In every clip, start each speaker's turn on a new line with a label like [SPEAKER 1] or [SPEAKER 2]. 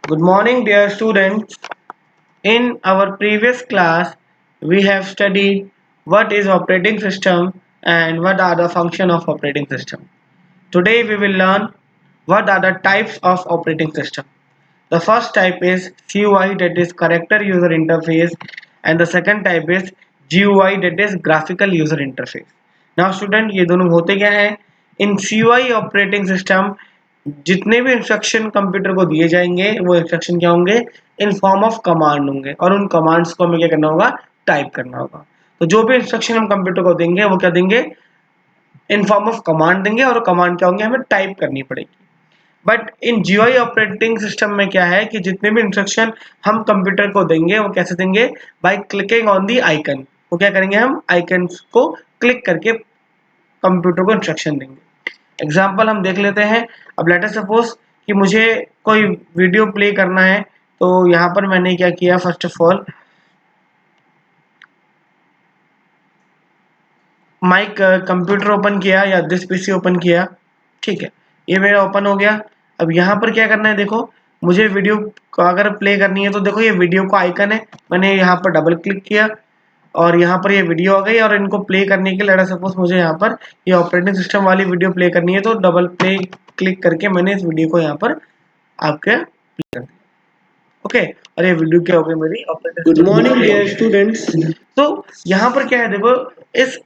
[SPEAKER 1] Good morning, dear students. In our previous class, we have studied what is operating system and what are the function of operating system. Today we will learn what are the types of operating system. The first type is CUI, that is character user interface, and the second type is GUI, that is graphical user interface. Now student, ये दोनों होते क्या हैं? इन CUI operating system जितने भी instruction computer को दिए जाएंगे वो इंस्ट्रक्शन क्या होंगे? इन फॉर्म ऑफ कमांड होंगे और उन कमांड्स को हमें क्या करना होगा? टाइप करना होगा। तो जो भी इंस्ट्रक्शन हम कंप्यूटर को देंगे वो क्या देंगे? इन फॉर्म ऑफ कमांड देंगे और कमांड क्या होंगे? हमें टाइप करनी पड़ेगी। But in GUI operating system में क्या है कि जितने भी इंस्ट्रक्शन हम कंप्यूटर को देंगे वो कैसे देंगे? By clicking on the icon. वो क्या करेंगे? हम आइकन्स को क्लिक करके कंप्यूटर को इंस्ट्रक्शन देंगे। एग्जाम्पल हम देख लेते हैं। अब लेट अस सपोज कि मुझे कोई वीडियो प्ले करना है, तो यहाँ पर मैंने क्या किया? First of all my computer open किया या दिस पीसी ओपन किया। ठीक है, ये मेरा ओपन हो गया। अब यहाँ पर क्या करना है? देखो, मुझे वीडियो को अगर प्ले करनी है तो देखो ये वीडियो का आइकन है, मैंने यहाँ पर डबल क्लिक किया और यहाँ पर ये वीडियो आ गई। और इनको प्ले करने के लिए सपोज मुझे यहाँ पर ये ऑपरेटिंग सिस्टम वाली वीडियो प्ले करनी है, तो डबल प्ले क्लिक करके मैंने इस वीडियो को यहाँ पर आपके प्ले कर दिया। ओके, और ये वीडियो क्या हो गई? मेरी operating
[SPEAKER 2] Good
[SPEAKER 1] system
[SPEAKER 2] morning,
[SPEAKER 1] play हो
[SPEAKER 2] dear
[SPEAKER 1] गई।
[SPEAKER 2] students.
[SPEAKER 1] तो यहाँ पर क्या है? देखो, इस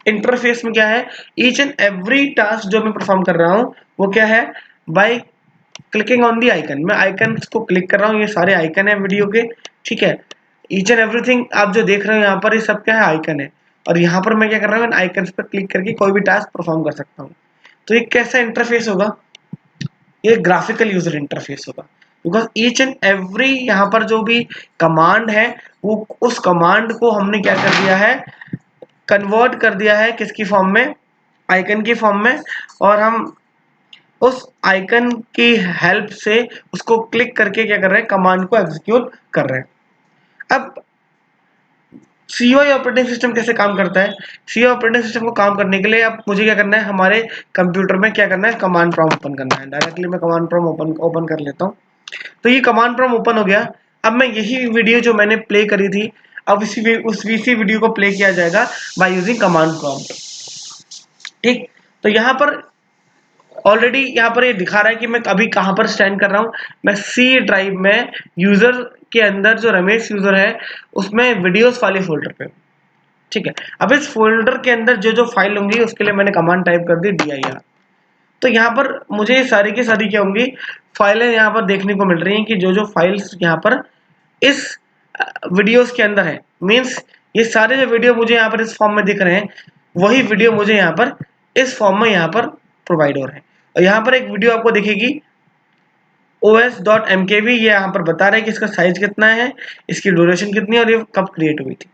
[SPEAKER 1] इंटरफेस में क्या है? ईच एंड एवरी टास्क जो मैं परफॉर्म कर रहा हूँ वो क्या है? By clicking on the icon. मैं आइकन को क्लिक कर रहा हूँ, ये सारे आइकन है वीडियो के। ठीक है, ईच एंड एवरीथिंग आप जो देख रहे हो यहाँ पर ये सब क्या है? आइकन है। और यहाँ पर मैं क्या कर रहा हूँ? इन आइकन्स पर क्लिक करके कोई भी टास्क परफॉर्म कर सकता हूँ। तो ये कैसा इंटरफेस होगा? ये ग्राफिकल यूजर इंटरफेस होगा, बिकॉज ईच एंड एवरी यहाँ पर जो भी कमांड है वो उस कमांड को हमने क्या कर दिया है? कन्वर्ट कर दिया है किसकी फॉर्म में? आइकन की फॉर्म में। और हम उस आइकन की हेल्प से उसको क्लिक करके क्या कर रहे हैं? कमांड को एग्जीक्यूट कर रहे हैं। अब सीयूआई ऑपरेटिंग सिस्टम कैसे काम करता है? सीयूआई ऑपरेटिंग सिस्टम को काम करने के लिए अब मुझे क्या करना है? हमारे कंप्यूटर में क्या करना है? कमांड प्रॉम्प्ट ओपन करना है। डायरेक्टली मैं कमांड प्रॉम्प्ट ओपन कर लेता हूँ। तो ये कमांड प्रॉम्प्ट ओपन हो गया। अब मैं यही वीडियो जो मैंने प्ले करी थी, अब इसी वीडियो को प्ले किया जाएगा बाय यूजिंग कमांड प्रॉम्प्ट। ठीक, तो यहाँ पर ऑलरेडी यहाँ पर ये दिखा रहा है कि मैं अभी कहाँ पर स्टैंड कर रहा हूँ। मैं सी ड्राइव में यूजर के अंदर जो रमेश यूजर है उसमें वीडियोस वाले फोल्डर पे। ठीक है, अब इस फोल्डर के अंदर जो जो फाइल होंगी उसके लिए मैंने कमांड टाइप कर दी dir। तो यहाँ पर मुझे सारी की सारी क्या होंगी? फाइलें यहाँ पर देखने को मिल रही हैं कि जो जो फाइल्स यहाँ पर इस वीडियोस के अंदर है, मीन्स ये सारे जो वीडियो मुझे यहाँ पर इस फॉर्म में दिख रहे हैं वही वीडियो मुझे यहाँ पर इस फॉर्म में यहाँ पर प्रोवाइड हो रहे हैं। और यहाँ पर एक वीडियो आपको दिखेगी os.mkv, ये यहाँ पर बता रहा है कि इसका साइज कितना है, इसकी ड्यूरेशन कितनी है और ये कब क्रिएट हुई थी।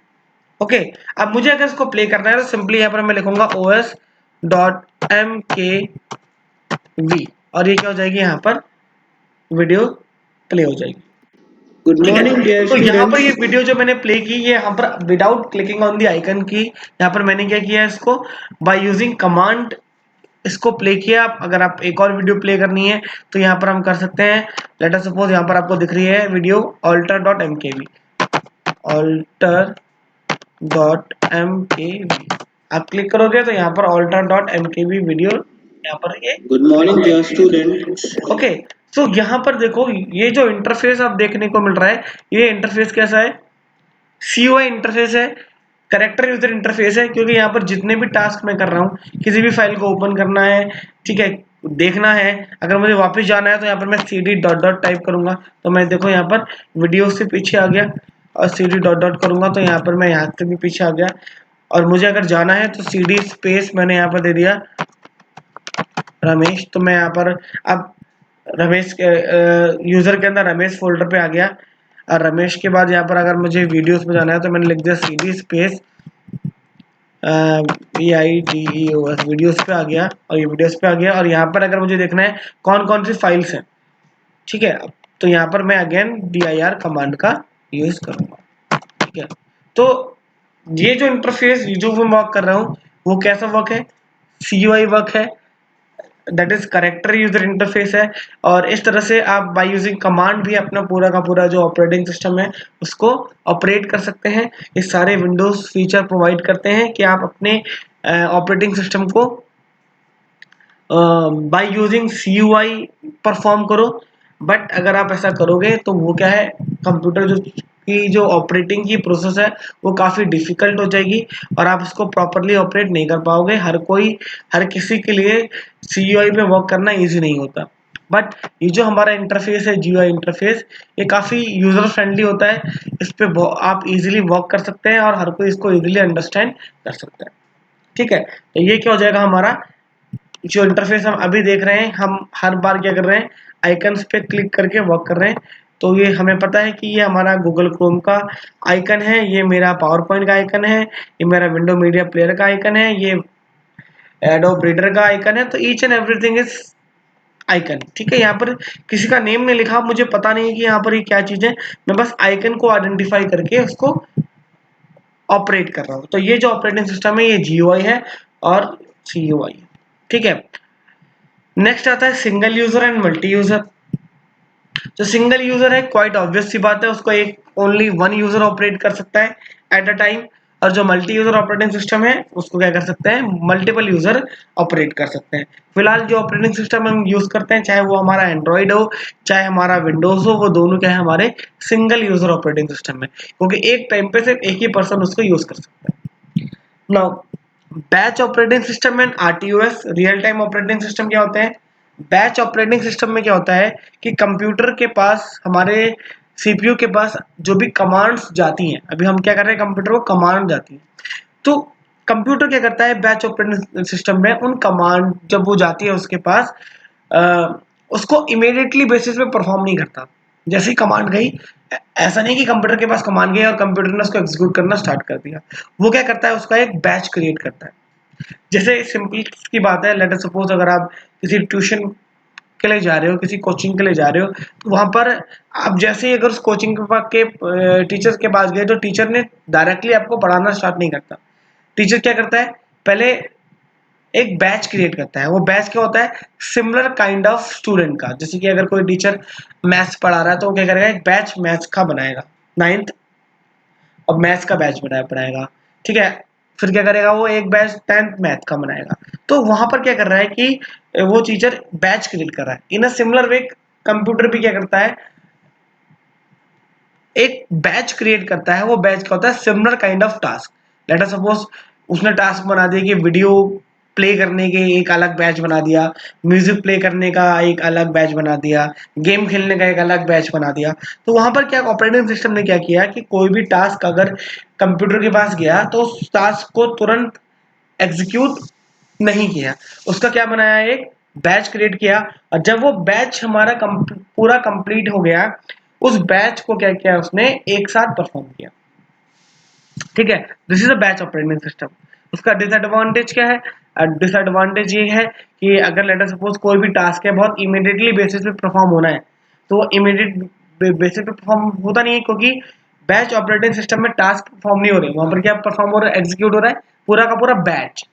[SPEAKER 1] ओके, अब मुझे अगर इसको प्ले करना है तो सिंपली यहाँ पर मैं लिखूंगा os.mkv और ये क्या हो जाएगी? यहाँ पर वीडियो प्ले हो जाएगी।
[SPEAKER 2] Good
[SPEAKER 1] ठीक है,
[SPEAKER 2] morning, dear
[SPEAKER 1] तो यहाँ पर
[SPEAKER 2] students.
[SPEAKER 1] ये वीडियो जो मैंने प्ले की, ये यहाँ पर without clicking on the icon की, यहाँ पर मैंने क्या किया? इसको बाय यूजिंग कमांड इसको प्ले किया। अगर आप एक और वीडियो प्ले करनी है तो यहाँ पर हम कर सकते हैं। लेट अस सपोज यहाँ पर आपको दिख रही है वीडियो alter.mkv, alter.mkv आप क्लिक करोगे तो यहाँ पर alter.mkv वीडियो यहाँ पर ये
[SPEAKER 2] Good morning, dear students.
[SPEAKER 1] Okay. So यहाँ पर देखो, ये जो इंटरफेस आप देखने को मिल रहा है, ये इंटरफेस कैसा है? सीयूआई इंटरफेस है, करेक्टर यूजर इंटरफेस है, क्योंकि यहाँ पर जितने भी टास्क मैं कर रहा हूँ, किसी भी फाइल को ओपन करना है, ठीक है, देखना है, अगर मुझे वापस जाना है तो यहाँ पर मैं cd डॉट डॉट टाइप करूंगा तो मैं देखो यहाँ पर वीडियो से पीछे आ गया, और cd डॉट डॉट करूंगा तो यहाँ पर मैं यहाँ से भी पीछे आ गया। और मुझे अगर जाना है तो cd स्पेस मैंने यहाँ पर दे दिया रमेश, तो मैं यहाँ पर अब रमेश यूजर के अंदर रमेश फोल्डर पे आ गया। और रमेश के बाद यहाँ पर अगर मुझे वीडियोस में जाना है तो मैंने लिख दिया cd स्पेस videos, वीडियोस पे आ गया और ये वीडियोस पे आ गया। और यहाँ पर अगर मुझे देखना है कौन कौन सी फाइल्स हैं, ठीक है, तो यहाँ पर मैं अगेन dir कमांड का यूज करूंगा। ठीक है, तो ये जो इंटरफेस जो मैं वर्क कर रहा हूँ वो कैसा वर्क है? CUI वर्क है, that is character user interface है। और इस तरह से आप बाय यूजिंग कमांड भी अपना पूरा का पूरा जो ऑपरेटिंग सिस्टम है उसको ऑपरेट कर सकते हैं। ये सारे विंडोज फीचर प्रोवाइड करते हैं कि आप अपने ऑपरेटिंग सिस्टम को बाय यूजिंग CUI परफॉर्म करो। बट अगर आप ऐसा करोगे तो वो क्या है, कंप्यूटर जो ऑपरेटिंग की प्रोसेस है वो काफ़ी डिफिकल्ट हो जाएगी और आप उसको प्रॉपरली ऑपरेट नहीं कर पाओगे। हर किसी के लिए CUI में वर्क करना ईजी नहीं होता। बट ये जो हमारा इंटरफेस है GUI इंटरफेस, ये काफ़ी यूज़र फ्रेंडली होता है। इस पे आप इजीली वर्क कर सकते हैं और हर कोई इसको इजीली अंडरस्टैंड कर सकता है। ठीक है, तो ये क्या हो जाएगा, हमारा जो इंटरफेस हम अभी देख रहे हैं, हम हर बार क्या कर रहे हैं, आइकन्स पे क्लिक करके वर्क कर रहे हैं। तो ये हमें पता है कि ये हमारा गूगल क्रोम का आइकन है, ये मेरा पावर पॉइंट का आइकन है, ये मेरा विंडो मीडिया प्लेयर का आइकन है, ये एडोब रीडर का आइकन है। तो each and everything is icon. ठीक है, यहाँ पर किसी का नेम नहीं लिखा, मुझे पता नहीं है कि यहाँ पर ये क्या चीज़ है, मैं बस आइकन को आइडेंटिफाई करके उसको ऑपरेट कर रहा हूँ। तो ये जो ऑपरेटिंग सिस्टम है ये GUI है और CUI। ठीक है, नेक्स्ट आता है single user and multi user. जो सिंगल यूजर है, क्वाइट ऑब्वियस सी बात है, उसको एक ओनली वन यूजर ऑपरेट कर सकता है एट अ टाइम। और जो मल्टी यूजर ऑपरेटिंग सिस्टम है उसको क्या कर सकते हैं, मल्टीपल यूजर ऑपरेट कर सकते हैं। फिलहाल जो ऑपरेटिंग सिस्टम हम यूज करते हैं, चाहे वो हमारा एंड्रॉइड हो चाहे हमारा विंडोज हो, वो दोनों क्या है, हमारे सिंगल यूजर ऑपरेटिंग सिस्टम है, क्योंकि एक टाइम पे सिर्फ एक ही पर्सन उसको यूज कर सकता है। Now batch operating system and RTOS, real time operating system क्या होते हैं। बैच ऑपरेटिंग सिस्टम में क्या होता है कि कंप्यूटर के पास, हमारे CPU के पास जो भी कमांड्स जाती हैं, अभी हम क्या कर रहे हैं, कंप्यूटर को कमांड जाती है, तो कंप्यूटर क्या करता है बैच ऑपरेटिंग सिस्टम में, उन कमांड जब वो जाती है उसके पास, उसको इमीडिएटली बेसिस पे परफॉर्म नहीं करता। जैसे ही कमांड गई, ऐसा नहीं कि कंप्यूटर के पास कमांड गई और कंप्यूटर ने उसको एग्जीक्यूट करना स्टार्ट कर दिया। वो क्या करता है, उसका एक बैच क्रिएट करता है। जैसे सिंपल की बात है, लेट अस सपोज अगर आप किसी ट्यूशन के लिए जा रहे हो, किसी कोचिंग के लिए जा रहे हो, तो वहां पर आप जैसे ही अगर उस कोचिंग के टीचर के पास गए, तो टीचर ने डायरेक्टली आपको पढ़ाना स्टार्ट नहीं करता। टीचर क्या करता है, पहले एक बैच क्रिएट करता है। वो बैच क्या होता है, सिमिलर काइंड ऑफ स्टूडेंट का। जैसे कि अगर कोई टीचर मैथ्स पढ़ा रहा है तो वो क्या करेगा, एक बैच मैथ्स का बनाएगा, 9th और मैथ्स का बैच पढ़ाएगा। ठीक है, फिर क्या करेगा, वो एक बैच 10th मैथ का बनाएगा। तो वहां पर क्या कर रहा है कि वो टीचर बैच क्रिएट कर रहा है। इन अ सिमिलर वे कंप्यूटर भी क्या करता है, एक बैच क्रिएट करता है। वो बैच क्या होता है, similar kind of task. Let us suppose उसने टास्क बना दिया कि वीडियो प्ले करने के एक अलग बैच बना दिया, म्यूजिक प्ले करने का एक अलग बैच बना दिया, गेम खेलने का एक अलग बैच बना दिया। तो वहां पर क्या ऑपरेटिंग सिस्टम ने क्या किया कि कोई भी टास्क अगर कंप्यूटर के पास गया तो उस टास्क को तुरंत एग्जीक्यूट नहीं किया, उसका क्या बनाया, एक बैच क्रिएट किया। और जब वो बैच हमारा पूरा कंप्लीट हो गया, उस बैच को क्या किया, उसने एक साथ परफॉर्म किया। ठीक है, this is a batch operating system. उसका डिसएडवांटेज क्या है, डिसएडवांटेज ये है कि अगर लेट अस सपोज कोई भी टास्क है, बहुत इमीडिएटली बेसिस पे परफॉर्म होना है, तो वो इमीडिएट बेसिस पे परफॉर्म होता नहीं है, क्योंकि बैच ऑपरेटिंग सिस्टम में टास्क परफॉर्म नहीं हो रहे, वहां पर क्या परफॉर्म हो रहा है, एग्जीक्यूट हो रहा है पूरा का पूरा बैच।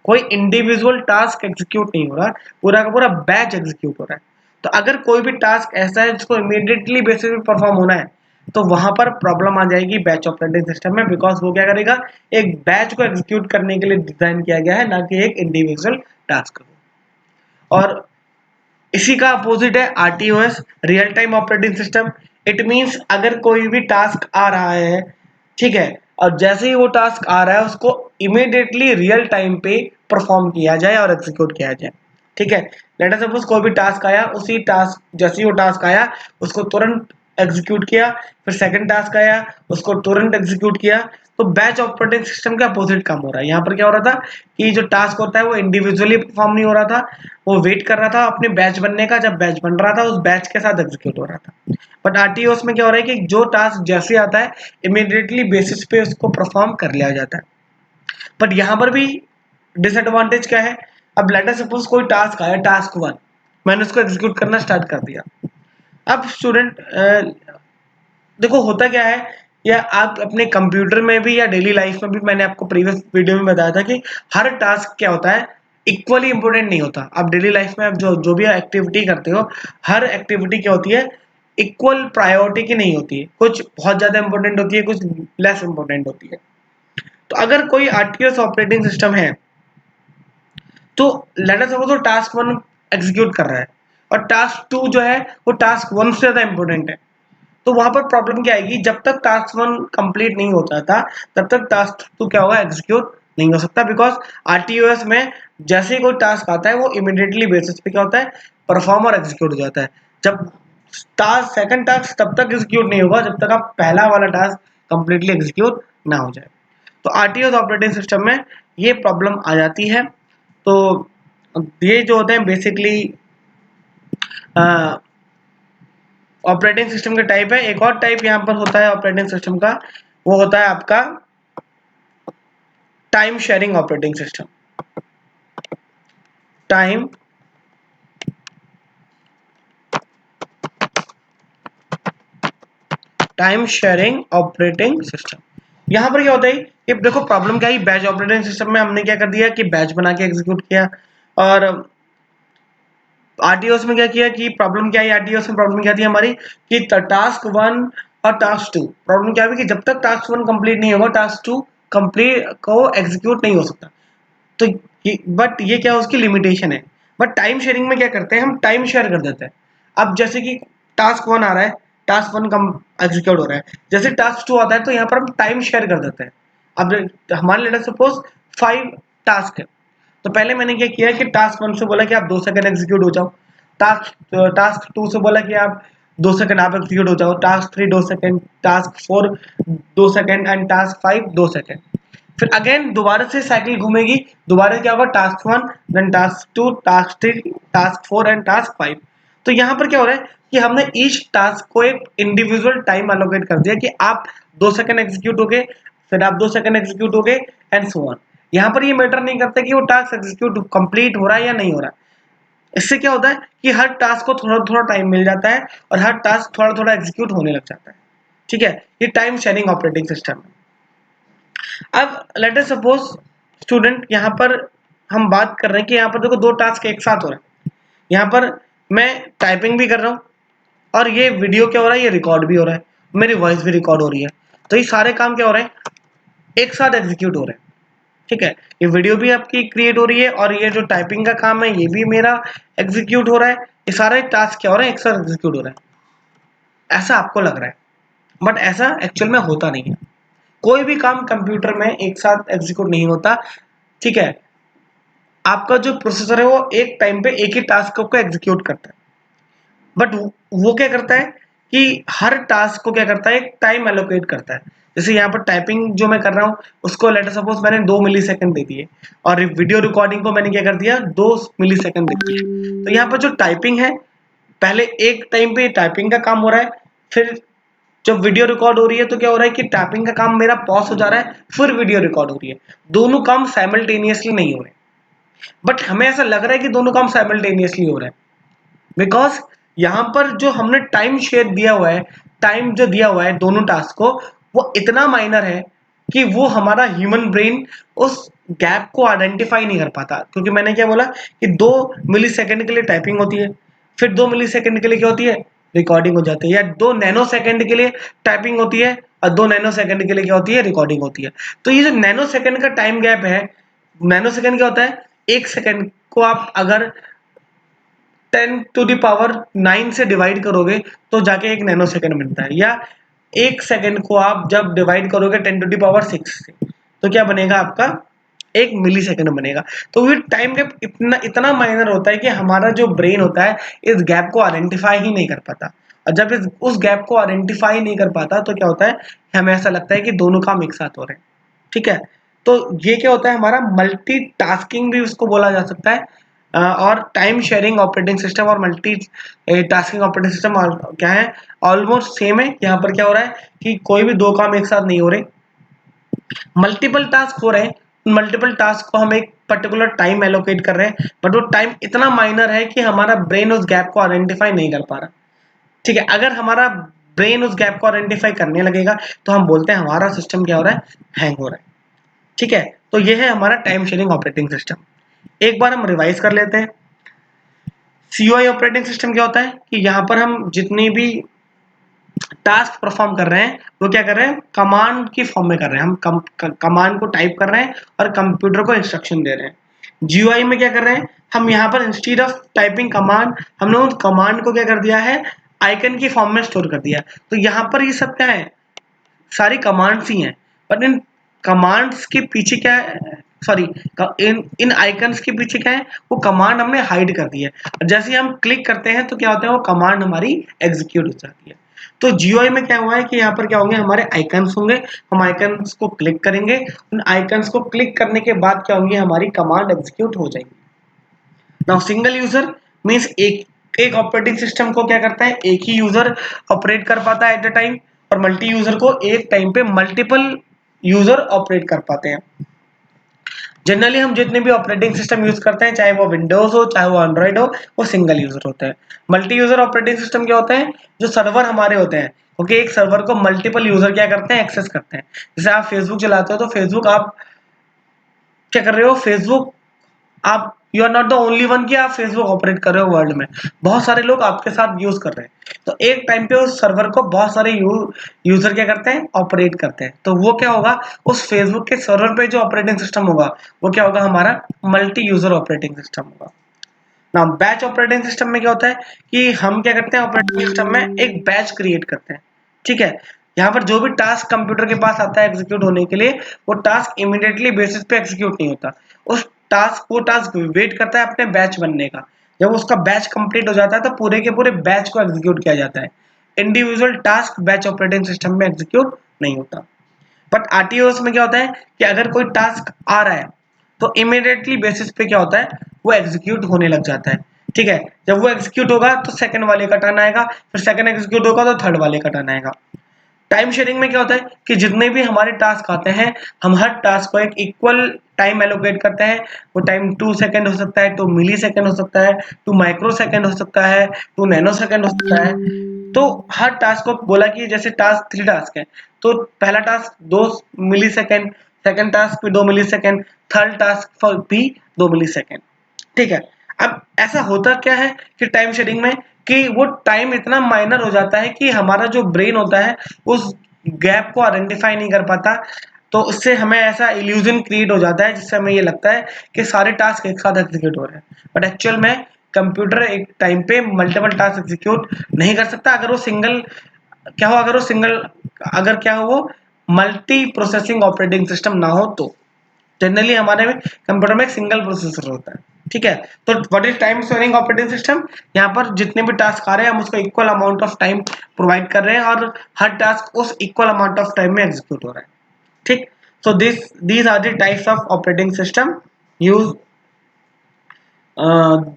[SPEAKER 1] कोई इंडिविजुअल टास्क एग्जीक्यूट नहीं हो रहा, पूरा का पूरा बैच एग्जीक्यूट हो रहा है। तो अगर कोई भी टास्क ऐसा है जिसको इमीडिएटली बेसिस पे परफॉर्म होना है, तो वहां पर प्रॉब्लम आ जाएगी बैच ऑपरेटिंग सिस्टम में, बिकॉज वो क्या करेगा, एक बैच को एग्जीक्यूट करने के लिए डिजाइन किया गया है, ना कि एक इंडिविजुअल टास्क को। और इसी का अपोजिट है RTOS, real time operating system. It means अगर कोई भी टास्क आ रहा है, ठीक है, और जैसे ही वो टास्क आ रहा है उसको इमीडिएटली रियल टाइम पे परफॉर्म किया जाए और एग्जीक्यूट किया जाए। ठीक है, लेट अस सपोज कोई भी टास्क आया, उसी टास्क जैसे ही वो टास्क आया उसको तुरंत एग्जीक्यूट किया, फिर सेकंड टास्क आया उसको तुरंत एग्जीक्यूट किया। तो बैच ऑपरेटिंग सिस्टम के अपोजिट काम हो रहा है। यहाँ पर क्या हो रहा था कि जो टास्क होता है वो इंडिविजुअली परफॉर्म नहीं हो रहा था, वो वेट कर रहा था अपने बैच बनने का, जब बैच बन रहा था उस बैच के साथ एग्जीक्यूट हो रहा था। बट RTOS में क्या हो रहा है कि जो टास्क जैसे आता है इमीडिएटली बेसिस पे उसको परफॉर्म कर लिया जाता है। बट यहाँ पर भी डिसएडवांटेज क्या है, अब लेट अस सपोज कोई टास्क आया, टास्क 1, मैंने उसको एग्जीक्यूट करना स्टार्ट कर दिया। अब स्टूडेंट देखो होता क्या है, या आप अपने कंप्यूटर में भी या डेली लाइफ में भी, मैंने आपको प्रीवियस वीडियो में बताया था कि हर टास्क क्या होता है, इक्वली इंपॉर्टेंट नहीं होता। आप डेली लाइफ में आप जो भी एक्टिविटी करते हो, हर एक्टिविटी क्या होती है, इक्वल प्रायोरिटी की नहीं होती है। कुछ बहुत ज़्यादा इंपॉर्टेंट होती है, कुछ लेस इंपॉर्टेंट होती है। तो अगर कोई आरटीएस ऑपरेटिंग सिस्टम है, तो लेट अस सपोज वो टास्क 1 एग्जीक्यूट कर रहा है और टास्क 2 जो है वो टास्क 1 से ज़्यादा इंपॉर्टेंट है, तो वहां पर प्रॉब्लम क्या आएगी, जब तक टास्क 1 कंप्लीट नहीं होता था तब तक टास्क 2 क्या होगा, एग्जीक्यूट नहीं हो सकता। बिकॉज आरटीओएस में जैसे ही कोई टास्क आता है वो इमीडिएटली बेसिस पे क्या होता है, परफॉर्म और एग्जीक्यूट हो जाता है। जब टास्क सेकंड टास्क तब तक एग्जीक्यूट नहीं होगा जब तक आप पहला वाला टास्क कंप्लीटली एग्जीक्यूट ना हो जाए। तो आरटीओएस ऑपरेटिंग सिस्टम में ये प्रॉब्लम आ जाती है। तो ये जो होते हैं बेसिकली ऑपरेटिंग सिस्टम का टाइप है। एक और टाइप यहाँ पर होता है ऑपरेटिंग सिस्टम का, वो होता है आपका time sharing operating system. Time time sharing operating system. यहाँ पर क्या होता है कि देखो प्रॉब्लम क्या है, बैच ऑपरेटिंग सिस्टम में हमने क्या कर दिया कि बैच बना के एग्जीक्यूट किया, और आरटीओस में क्या किया कि प्रॉब्लम क्या है, आरटीओस में प्रॉब्लम क्या थी हमारी कि टास्क 1 और टास्क 2, प्रॉब्लम क्या हुई कि जब तक टास्क 1 कंप्लीट नहीं होगा टास्क 2 कंप्लीट को एग्जीक्यूट नहीं हो सकता। तो बट ये क्या उसकी लिमिटेशन है। बट टाइम शेयरिंग में क्या करते हैं, हम टाइम शेयर कर देते हैं। अब जैसे कि टास्क 1 आ रहा है, टास्क 1 कम एग्जीक्यूट हो रहा है, जैसे टास्क 2 आता है तो यहाँ पर हम टाइम शेयर कर देते हैं। अब हमारे लेट सपोज 5 टास्क है, तो पहले मैंने क्या किया कि टास्क 1 से बोला कि आप 2 सेकंड एग्जीक्यूट हो जाओ, टास्क 2 से बोला कि आप 2 सेकंड आप एग्जीक्यूट हो जाओ, task 3 2 second, task 4 2 second and task 5 2 second. फिर अगेन दोबारा से साइकिल घूमेगी, दोबारा क्या होगा, task 1 then task 2 task 3 task 4 and task 5। तो यहाँ पर क्या हो रहा है कि हमने ईच टास्क को एक इंडिविजुअल टाइम एलोकेट कर दिया कि आप 2 सेकंड एग्जीक्यूट हो गए, फिर आप 2 सेकंड एग्जीक्यूट हो गए एंड सो ऑन। यहाँ पर ये मैटर नहीं करता कि वो टास्क एग्जीक्यूट कंप्लीट हो रहा है या नहीं हो रहा है। इससे क्या होता है कि हर टास्क को थोड़ा थोड़ा टाइम मिल जाता है और हर टास्क थोड़ा थोड़ा एग्जीक्यूट होने लग जाता है। ठीक है, ये टाइम शेयरिंग ऑपरेटिंग सिस्टम है। अब लेट अस सपोज स्टूडेंट, यहाँ पर हम बात कर रहे हैं कि यहाँ पर देखो 2 टास्क एक साथ हो रहे हैं। यहाँ पर मैं टाइपिंग भी कर रहा हूँ और ये वीडियो क्या हो रहा है, ये रिकॉर्ड भी हो रहा है, मेरी वॉइस भी रिकॉर्ड हो रही है। तो ये सारे काम क्या हो रहे हैं, एक साथ एग्जीक्यूट हो रहे हैं। ठीक है, ये वीडियो भी आपकी क्रिएट हो रही है और ये जो टाइपिंग का काम है ये भी मेरा एग्जीक्यूट हो रहा है। ये सारे टास्क क्या हो रहे हैं, एक साथ एग्जीक्यूट हो रहे हैं। ऐसा आपको लग रहा है बट ऐसा एक्चुअल में होता नहीं है। कोई भी काम कंप्यूटर में एक साथ एग्जीक्यूट नहीं होता। ठीक है, आपका जो प्रोसेसर है वो एक टाइम पे एक ही टास्क को एग्जीक्यूट करता है, बट वो क्या करता है कि हर टास्क को क्या करता है, एक टाइम एलोकेट करता है। जैसे यहाँ पर टाइपिंग जो मैं कर रहा हूँ उसको लेट सपोज मैंने 2 मिली सेकेंड दे दिए और वीडियो रिकॉर्डिंग को मैंने क्या कर दिया 2 मिली सेकेंड दे दिए। तो यहाँ पर जो टाइपिंग है, पहले एक टाइम पे टाइपिंग का काम हो रहा है, फिर जब वीडियो रिकॉर्ड हो रही है तो क्या हो रहा है कि टाइपिंग का काम मेरा पॉज हो जा रहा है, फिर वीडियो रिकॉर्ड हो रही है। दोनों काम साइमल्टेनियसली नहीं हो रहे, बट हमें ऐसा लग रहा है कि दोनों काम साइमल्टेनियसली हो रहे हैं। बिकॉज यहाँ पर जो हमने टाइम शेयर दिया हुआ है, टाइम जो दिया हुआ है दोनों टास्क को, वो इतना माइनर है कि वो हमारा ह्यूमन ब्रेन उस गैप को आइडेंटिफाई नहीं कर पाता। क्योंकि मैंने क्या बोला कि 2 मिली सेकेंड के लिए टाइपिंग होती है, फिर 2 मिली सेकेंड के लिए क्या होती है, रिकॉर्डिंग हो जाती है, या 2 नैनो सेकेंड के लिए टाइपिंग होती है और 2 नैनो सेकेंड के लिए क्या होती है, रिकॉर्डिंग होती है। तो ये जो नैनो सेकेंड का टाइम गैप है, नैनो सेकेंड क्या होता है, एक सेकेंड को आप अगर 10⁻⁹ से डिवाइड करोगे तो जाके एक नैनो सेकेंड मिलता है, या एक सेकेंड को आप जब डिवाइड करोगे 10⁻⁶ से तो क्या बनेगा आपका, एक मिली सेकेंड बनेगा। तो ये टाइम गैप इतना इतना माइनर होता है कि हमारा जो ब्रेन होता है इस गैप को आइडेंटिफाई ही नहीं कर पाता। और जब उस गैप को आइडेंटिफाई नहीं कर पाता तो क्या होता है, हमें ऐसा लगता है कि दोनों काम एक साथ हो रहे हैं। ठीक है, तो ये क्या होता है, हमारा मल्टीटास्किंग भी उसको बोला जा सकता है। और टाइम शेयरिंग ऑपरेटिंग सिस्टम और मल्टी टास्किंग ऑपरेटिंग सिस्टम क्या है, ऑलमोस्ट सेम है। यहाँ पर क्या हो रहा है कि कोई भी 2 काम एक साथ नहीं हो रहे, मल्टीपल टास्क हो रहे हैं। मल्टीपल टास्क को हम एक पर्टिकुलर टाइम एलोकेट कर रहे हैं, बट वो टाइम इतना माइनर है कि हमारा ब्रेन उस गैप को आइडेंटिफाई नहीं कर पा रहा। ठीक है, अगर हमारा ब्रेन उस गैप को आइडेंटिफाई करने लगेगा तो हम बोलते हैं हमारा सिस्टम क्या हो रहा है, हैंग हो रहा है। ठीक है, तो ये है हमारा टाइम शेयरिंग ऑपरेटिंग सिस्टम। एक बार हम रिवाइज कर लेते हैं। CUI ऑपरेटिंग सिस्टम क्या होता है कि यहाँ पर हम जितनी भी टास्क परफॉर्म कर रहे हैं वो क्या कर रहे हैं, कमांड की फॉर्म में कर रहे हैं। हम कमांड को टाइप कर रहे हैं और कंप्यूटर को इंस्ट्रक्शन दे रहे हैं। GUI में क्या कर रहे हैं, हम यहाँ पर इंस्टीड ऑफ टाइपिंग कमांड हमने उस कमांड को क्या कर दिया है, आइकन की फॉर्म में स्टोर कर दिया। तो यहाँ पर ये सब क्या है, सारी कमांड्स ही हैं, बट इन कमांड्स के पीछे क्या है, सॉरी, इन इन आइकन्स के पीछे क्या है, वो कमांड हमने हाइड कर दी है। और जैसे ही हम क्लिक करते हैं तो क्या होता है, वो कमांड हमारी एग्जीक्यूट हो जाती है। तो GUI में क्या हुआ है कि यहाँ पर क्या होंगे, हमारे आइकन्स होंगे, हम आइकन्स को क्लिक करेंगे, उन आइकन्स को क्लिक करने के बाद क्या होंगे, हमारी कमांड एग्जीक्यूट हो जाएगी। नाउ सिंगल यूजर मीन्स एक ऑपरेटिंग सिस्टम को क्या करता है, एक ही यूजर ऑपरेट कर पाता है एट द टाइम, और मल्टी यूजर को एक टाइम पे मल्टीपल यूजर ऑपरेट कर पाते हैं। जनरली हम जितने भी ऑपरेटिंग सिस्टम यूज करते हैं, चाहे वो विंडोज हो चाहे वो एंड्रॉइड हो, वो सिंगल यूजर होता है। मल्टी यूजर ऑपरेटिंग सिस्टम क्या होते हैं, जो सर्वर हमारे होते हैं, क्योंकि एक सर्वर को मल्टीपल यूजर क्या करते हैं, एक्सेस करते हैं। जैसे आप फेसबुक चलाते हो तो फेसबुक आप क्या कर रहे हो, फेसबुक आप, you are not the only one कि आप फेसबुक ऑपरेट कर रहे हो, वर्ल्ड में बहुत सारे लोग आपके साथ यूज कर रहे हैं। तो एक टाइम पे उस सर्वर को बहुत सारे यूजर क्या करते हैं, ऑपरेट करते हैं। तो वो क्या होगा, उस फेसबुक के सर्वर पे जो ऑपरेटिंग सिस्टम होगा वो क्या होगा, हमारा मल्टी यूजर ऑपरेटिंग सिस्टम होगा। ना बैच ऑपरेटिंग सिस्टम में क्या होता है कि हम क्या करते हैं, ऑपरेटिंग सिस्टम में एक बैच क्रिएट करते हैं। ठीक है, यहाँ पर जो भी टास्क कंप्यूटर के पास आता है एग्जीक्यूट होने के लिए, वो टास्क इमीडिएटली बेसिस पे एग्जीक्यूट नहीं होता। वो टास्क वेट करता है अपने बैच बनने का। जब उसका बैच कंप्लीट हो जाता है तो पूरे के पूरे बैच को एग्जीक्यूट किया जाता है। Individual task batch operating system में एग्जीक्यूट नहीं होता। बट RTOS में क्या होता है कि अगर कोई टास्क आ रहा है तो इमीडिएटली बेसिस पे क्या होता है, वो एग्जीक्यूट होने लग जाता है। ठीक है, जब वो एग्जीक्यूट होगा तो सेकंड वाले का टर्न आएगा, फिर सेकंड एग्जीक्यूट होगा तो थर्ड वाले का टर्न आएगा। टाइम शेयरिंग में क्या होता है कि जितने भी हमारे टास्क आते हैं, हम हर टास्क को एक इक्वल टाइम एलोकेट करते हैं। वो टाइम 2 सेकंड हो सकता है, 2 मिली सेकंड हो सकता है, 2 माइक्रो सेकंड हो सकता है, 2 नैनो सेकंड हो सकता है। तो हर टास्क को बोला कि जैसे टास्क 3 टास्क है, तो पहला टास्क 2 मिली सेकंड, सेकंड टास्क भी 2 मिली सेकंड, थर्ड टास्क भी 2 मिली सेकंड। ठीक है, अब ऐसा होता क्या है कि टाइम शेयरिंग में कि वो टाइम इतना माइनर हो जाता है कि हमारा जो ब्रेन होता है उस गैप को आइडेंटिफाई नहीं कर पाता। तो उससे हमें ऐसा इल्यूजन क्रिएट हो जाता है जिससे हमें ये लगता है कि सारे टास्क एक साथ एग्जीक्यूट हो रहे हैं, बट एक्चुअल में कंप्यूटर एक टाइम पे मल्टीपल टास्क एग्जीक्यूट नहीं कर सकता। अगर वो सिंगल क्या हो, अगर क्या हो, वो मल्टी प्रोसेसिंग ऑपरेटिंग सिस्टम ना हो तो। जनरली हमारे में कंप्यूटर में एक सिंगल प्रोसेसर होता है। ठीक है, तो what is time sharing operating system, यहाँ पर जितने भी टास्क आ रहे हैं हम उसको equal amount of time provide कर रहे हैं और हर टास्क उस इक्वल अमाउंट ऑफ टाइम में एग्जीक्यूट हो रहा है। ठीक, so these are the types of operating system use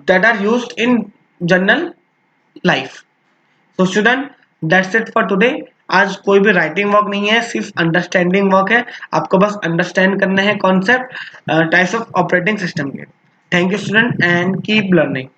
[SPEAKER 1] that are used in general life. तो student, that's it for today. आज कोई भी राइटिंग वर्क नहीं है, सिर्फ अंडरस्टैंडिंग वर्क है। आपको बस अंडरस्टैंड करने हैं concept types of operating system के। Thank you student and keep learning.